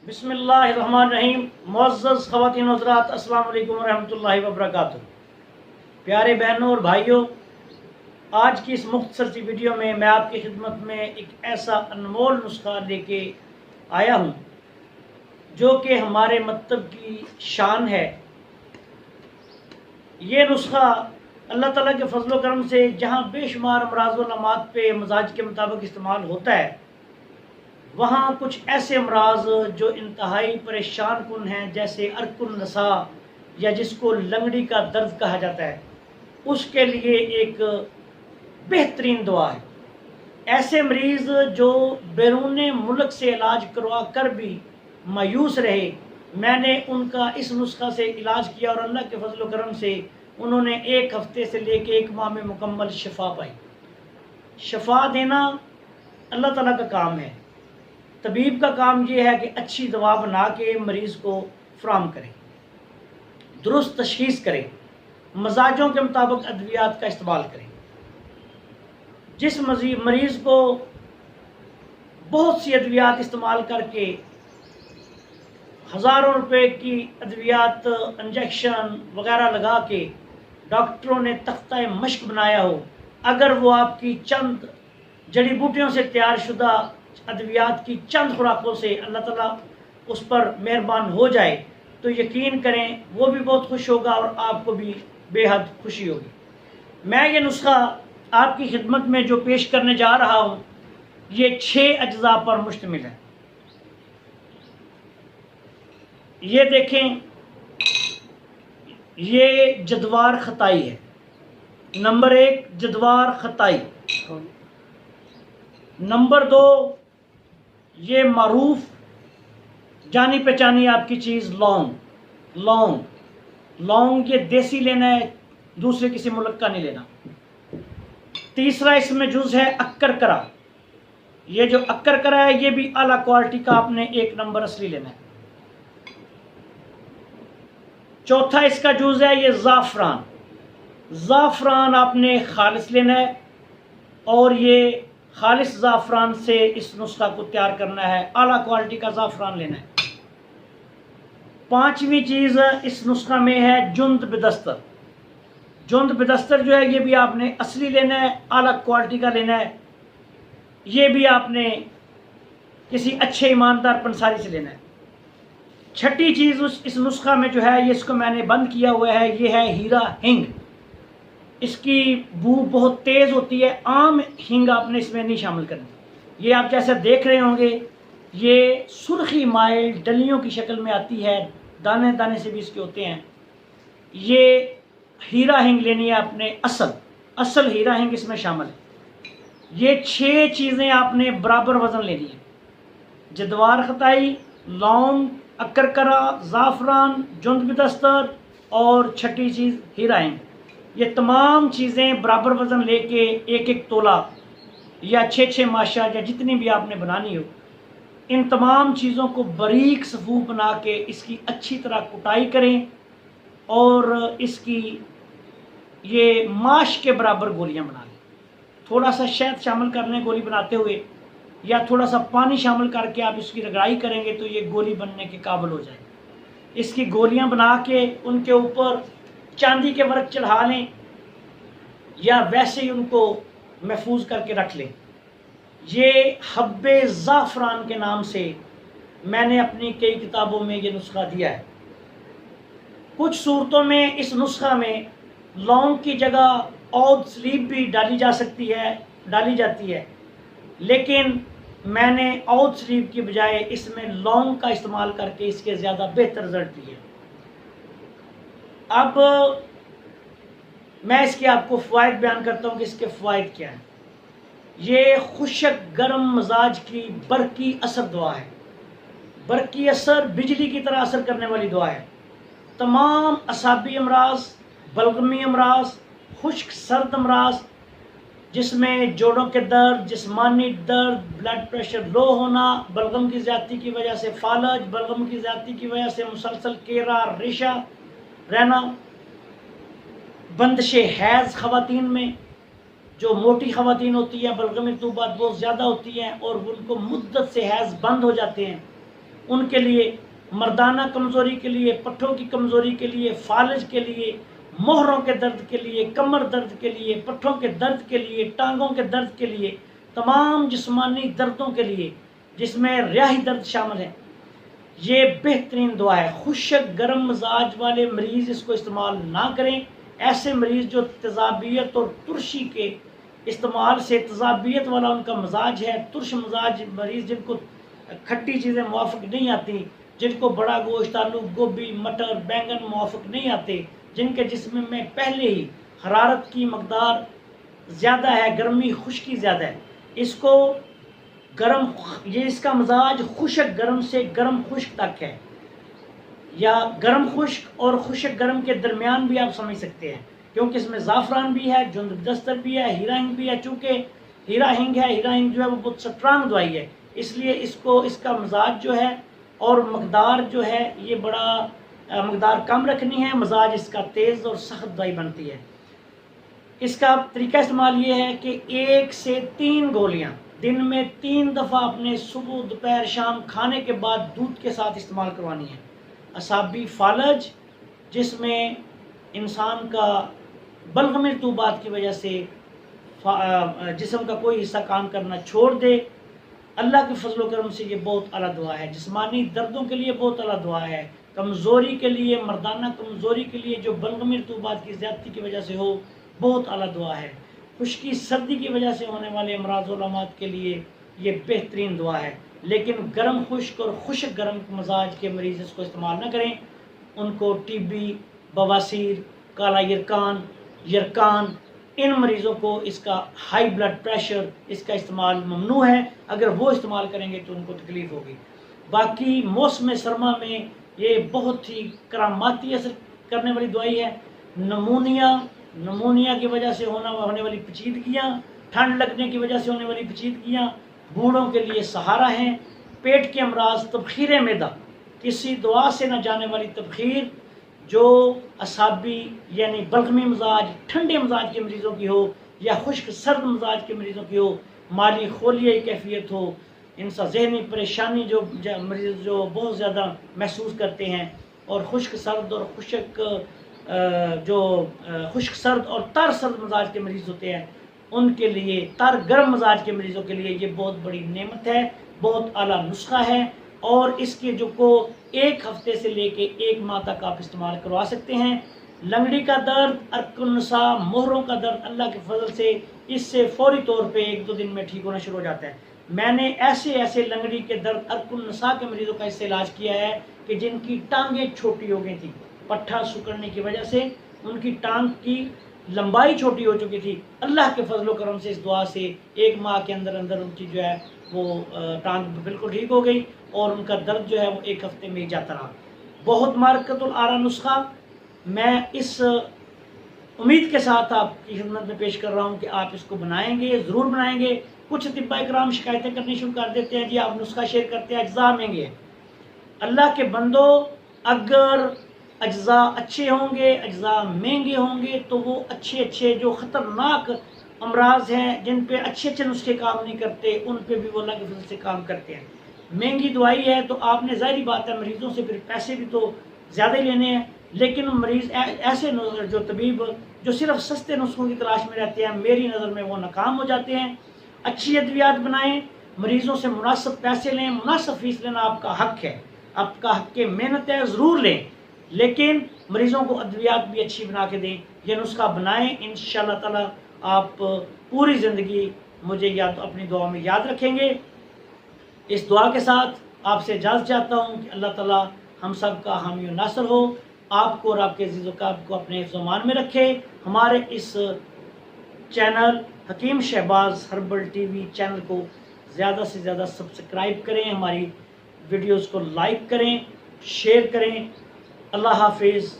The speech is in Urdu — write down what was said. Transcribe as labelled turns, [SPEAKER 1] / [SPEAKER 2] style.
[SPEAKER 1] بسم اللہ الرحمن الرحیم۔ معزز خواتین و حضرات، السلام علیکم ورحمۃ اللہ وبرکاتہ۔ پیارے بہنوں اور بھائیوں، آج کی اس مختصر سی ویڈیو میں آپ کی خدمت میں ایک ایسا انمول نسخہ لے کے آیا ہوں جو کہ ہمارے مکتب کی شان ہے۔ یہ نسخہ اللہ تعالیٰ کے فضل و کرم سے جہاں بے شمار امراض و علامات پہ مزاج کے مطابق استعمال ہوتا ہے، وہاں کچھ ایسے امراض جو انتہائی پریشان کن ہیں، جیسے عرق النساء یا جس کو لنگڑی کا درد کہا جاتا ہے، اس کے لیے ایک بہترین دوا ہے۔ ایسے مریض جو بیرون ملک سے علاج کروا کر بھی مایوس رہے، میں نے ان کا اس نسخہ سے علاج کیا اور اللہ کے فضل و کرم سے انہوں نے 1 ہفتے سے لے کے 1 ماہ میں مکمل شفا پائی۔ شفا دینا اللہ تعالیٰ کا کام ہے۔ طبیب کا کام یہ ہے کہ اچھی دوا بنا کے مریض کو فراہم کرے، درست تشخیص کرے، مزاجوں کے مطابق ادویات کا استعمال کرے۔ جس مریض کو بہت سی ادویات استعمال کر کے ہزاروں روپے کی ادویات، انجیکشن وغیرہ لگا کے ڈاکٹروں نے تختہ مشق بنایا ہو، اگر وہ آپ کی چند جڑی بوٹیوں سے تیار شدہ ادویات کی چند خوراکوں سے اللہ تعالیٰ اس پر مہربان ہو جائے، تو یقین کریں وہ بھی بہت خوش ہوگا اور آپ کو بھی بے حد خوشی ہوگی۔ میں یہ نسخہ آپ کی خدمت میں جو پیش کرنے جا رہا ہوں، یہ 6 اجزاء پر مشتمل ہے۔ یہ دیکھیں، یہ جدوار خطائی ہے۔ نمبر 1 جدوار خطائی۔ نمبر 2 یہ معروف جانی پہچانی آپ کی چیز لونگ یہ دیسی لینا ہے، دوسرے کسی ملک کا نہیں لینا۔ تیسرا اس میں جز ہے اکر کرا۔ یہ جو اکر کرا ہے یہ بھی اعلیٰ کوالٹی کا آپ نے 1 نمبر اصلی لینا ہے۔ چوتھا اس کا جز ہے یہ زعفران آپ نے خالص لینا ہے، اور یہ خالص زعفران سے اس نسخہ کو تیار کرنا ہے، اعلیٰ کوالٹی کا زعفران لینا ہے۔ 5ویں چیز اس نسخہ میں ہے جند بدستر جو ہے یہ بھی آپ نے اصلی لینا ہے، اعلیٰ کوالٹی کا لینا ہے۔ یہ بھی آپ نے کسی اچھے ایماندار پنساری سے لینا ہے۔ 6ٹھی چیز اس نسخہ میں جو ہے، یہ اس کو میں نے بند کیا ہوا ہے، یہ ہے ہیرا ہنگ۔ اس کی بو بہت تیز ہوتی ہے، عام ہنگ آپ نے اس میں نہیں شامل کرنی۔ یہ آپ جیسے دیکھ رہے ہوں گے، یہ سرخی مائل ڈلیوں کی شکل میں آتی ہے، دانے دانے سے بھی اس کے ہوتے ہیں۔ یہ ہیرا ہنگ لینی ہے آپ نے، اصل ہیرا ہنگ اس میں شامل ہے۔ یہ 6 چیزیں آپ نے برابر وزن لینی ہے: جدوار خطائی، لونگ، اکرکرا، زعفران، جند بدستر، اور 6ٹھی چیز ہیرا ہنگ۔ یہ تمام چیزیں برابر وزن لے کے 1 تولہ یا 6 ماشا یا جتنی بھی آپ نے بنانی ہو، ان تمام چیزوں کو باریک صفوف بنا کے اس کی اچھی طرح کٹائی کریں، اور اس کی یہ ماش کے برابر گولیاں بنا لیں۔ تھوڑا سا شہد شامل کر لیں گولی بناتے ہوئے، یا تھوڑا سا پانی شامل کر کے آپ اس کی رگڑائی کریں گے تو یہ گولی بننے کے قابل ہو جائے۔ اس کی گولیاں بنا کے ان کے اوپر چاندی کے ورق چڑھا لیں، یا ویسے ہی ان کو محفوظ کر کے رکھ لیں۔ یہ حب زعفران کے نام سے میں نے اپنی کئی کتابوں میں یہ نسخہ دیا ہے۔ کچھ صورتوں میں اس نسخہ میں لونگ کی جگہ عود سلیب بھی ڈالی جاتی ہے، لیکن میں نے عود سلیب کی بجائے اس میں لونگ کا استعمال کر کے اس کے زیادہ بہتر رزلٹ دیے۔ اب میں اس کے آپ کو فوائد بیان کرتا ہوں کہ اس کے فوائد کیا ہیں۔ یہ خشک گرم مزاج کی برقی اثر دعا ہے۔ برقی اثر بجلی کی طرح اثر کرنے والی دعا ہے۔ تمام اعصابی امراض، بلغمی امراض، خشک سرد امراض جس میں جوڑوں کے درد، جسمانی درد، بلڈ پریشر لو ہونا، بلغم کی زیادتی کی وجہ سے فالج، بلغم کی زیادتی کی وجہ سے مسلسل کیرا ریشہ رہنا، بندش حیض خواتین میں، جو موٹی خواتین ہوتی ہیں بلغمی رطوبات بہت زیادہ ہوتی ہیں اور ان کو مدت سے حیض بند ہو جاتے ہیں، ان کے لیے مردانہ کمزوری کے لیے، پٹھوں کی کمزوری کے لیے، فالج کے لیے، مہروں کے درد کے لیے، کمر درد کے لیے، پٹھوں کے درد کے لیے، ٹانگوں کے درد کے لیے، تمام جسمانی دردوں کے لیے جس میں ریاحی درد شامل ہے، یہ بہترین دعا ہے۔ خشک گرم مزاج والے مریض اس کو استعمال نہ کریں۔ ایسے مریض جو تیزابیت اور ترشی کے استعمال سے، تیزابیت والا ان کا مزاج ہے، ترش مزاج مریض جن کو کھٹی چیزیں موافق نہیں آتی، جن کو بڑا گوشت، آلو، گوبھی، مٹر، بینگن موافق نہیں آتے، جن کے جسم میں پہلے ہی حرارت کی مقدار زیادہ ہے، گرمی خشکی زیادہ ہے، اس کو اس کا مزاج خشک گرم سے گرم خشک تک ہے، یا گرم خشک اور خشک گرم کے درمیان بھی آپ سمجھ سکتے ہیں، کیونکہ اس میں زعفران بھی ہے، جند دستر بھی ہے، ہیرا ہنگ بھی ہے۔ چونکہ ہیرا ہنگ ہے، ہیرا ہنگ جو ہے وہ بہت سٹرانگ دوائی ہے، اس لیے اس کا مزاج جو ہے اور مقدار جو ہے یہ بڑا مقدار کم رکھنی ہے، مزاج اس کا تیز اور سخت دوائی بنتی ہے۔ اس کا طریقہ استعمال یہ ہے کہ 1 سے 3 گولیاں دن میں 3 دفعہ اپنے صبح، دوپہر، شام کھانے کے بعد دودھ کے ساتھ استعمال کروانی ہے۔ اعصابی فالج جس میں انسان کا بلغمی رطوبات کی وجہ سے جسم کا کوئی حصہ کام کرنا چھوڑ دے، اللہ کے فضل و کرم سے یہ بہت اعلیٰ دعا ہے۔ جسمانی دردوں کے لیے بہت اعلیٰ دعا ہے، کمزوری کے لیے، مردانہ کمزوری کے لیے جو بلغمی رطوبات کی زیادتی کی وجہ سے ہو، بہت اعلیٰ دعا ہے۔ خشکی سردی کی وجہ سے ہونے والے امراض و علامات کے لیے یہ بہترین دعا ہے، لیکن گرم خشک اور خشک گرم مزاج کے مریض اس کو استعمال نہ کریں۔ ان کو ٹی بی، بواسیر، کالا یرکان، ان مریضوں کو اس کا ہائی بلڈ پریشر، اس کا استعمال ممنوع ہے۔ اگر وہ استعمال کریں گے تو ان کو تکلیف ہوگی۔ باقی موسم سرما میں یہ بہت ہی کراماتی اثر کرنے والی دوائی ہے۔ نمونیا کی وجہ سے ہونے والی پیچیدگیاں، ٹھنڈ لگنے کی وجہ سے ہونے والی پیچیدگیاں بوڑھوں کے لیے سہارا ہیں۔ پیٹ کے امراض، تبخیر معدہ، کسی دعا سے نہ جانے والی تبخیر جو اعصابی یعنی بلغمی مزاج، ٹھنڈے مزاج کے مریضوں کی ہو یا خشک سرد مزاج کے مریضوں کی ہو، مالی خولیائی کیفیت ہو، انسا ذہنی پریشانی جو مریض جو بہت زیادہ محسوس کرتے ہیں، اور خشک سرد اور تر سرد مزاج کے مریض ہوتے ہیں، ان کے لیے، تر گرم مزاج کے مریضوں کے لیے یہ بہت بڑی نعمت ہے، بہت اعلیٰ نسخہ ہے، اور اس کے جو کو 1 ہفتے سے لے کے 1 ماہ تک آپ استعمال کروا سکتے ہیں۔ لنگڑی کا درد، ارک النساء، مہروں کا درد اللہ کے فضل سے اس سے فوری طور پہ 1-2 دن میں ٹھیک ہونا شروع ہو جاتا ہے۔ میں نے ایسے لنگڑی کے درد، ارک النساء کے مریضوں کا اس سے علاج کیا ہے کہ جن کی ٹانگیں چھوٹی ہو گئی تھیں، پٹھا سکڑنے کی وجہ سے ان کی ٹانگ کی لمبائی چھوٹی ہو چکی تھی۔ اللہ کے فضل و کرم سے اس دعا سے 1 ماہ کے اندر ان کی جو ہے وہ ٹانگ بالکل ٹھیک ہو گئی، اور ان کا درد جو ہے وہ 1 ہفتے میں ہی جاتا رہا۔ بہت مارکت الآرا نسخہ، میں اس امید کے ساتھ آپ کی خدمت میں پیش کر رہا ہوں کہ آپ اس کو بنائیں گے، ضرور بنائیں گے۔ کچھ طباء کرام شکایتیں کرنی شروع کر دیتے ہیں، جی آپ نسخہ شیئر کرتے ہیں، اجزاء مہنگے ہیں۔ اللہ کے بندو، اگر اجزاء اچھے ہوں گے، اجزاء مہنگے ہوں گے، تو وہ اچھے جو خطرناک امراض ہیں، جن پہ اچھے نسخے کام نہیں کرتے، ان پہ بھی وہ اللہ کے فضل سے کام کرتے ہیں۔ مہنگی دوائی ہے تو آپ نے، ظاہری بات ہے، مریضوں سے پھر پیسے بھی تو زیادہ ہی لینے ہیں، لیکن مریض ایسے جو طبیب جو صرف سستے نسخوں کی تلاش میں رہتے ہیں، میری نظر میں وہ ناکام ہو جاتے ہیں۔ اچھی ادویات بنائیں، مریضوں سے مناسب پیسے لیں، مناسب فیس لینا آپ کا حق ہے، آپ کا حق محنت ہے، ضرور لیں، لیکن مریضوں کو ادویات بھی اچھی بنا کے دیں۔ یہ نسخہ بنائیں، انشاءاللہ تعالی آپ پوری زندگی مجھے اپنی دعا میں یاد رکھیں گے۔ اس دعا کے ساتھ آپ سے اجازت چاہتا ہوں کہ اللہ تعالی ہم سب کا حامی و ناصر ہو، آپ کو اور آپ کے عزیز و اقارب کو اپنے حفظ و امان میں رکھے۔ ہمارے اس channel Hakim Shahbaz herbal TV channel کو زیادہ سے زیادہ سبسکرائب کریں، ہماری ویڈیوز کو لائک کریں، شیئر کریں۔ اللہ حافظ۔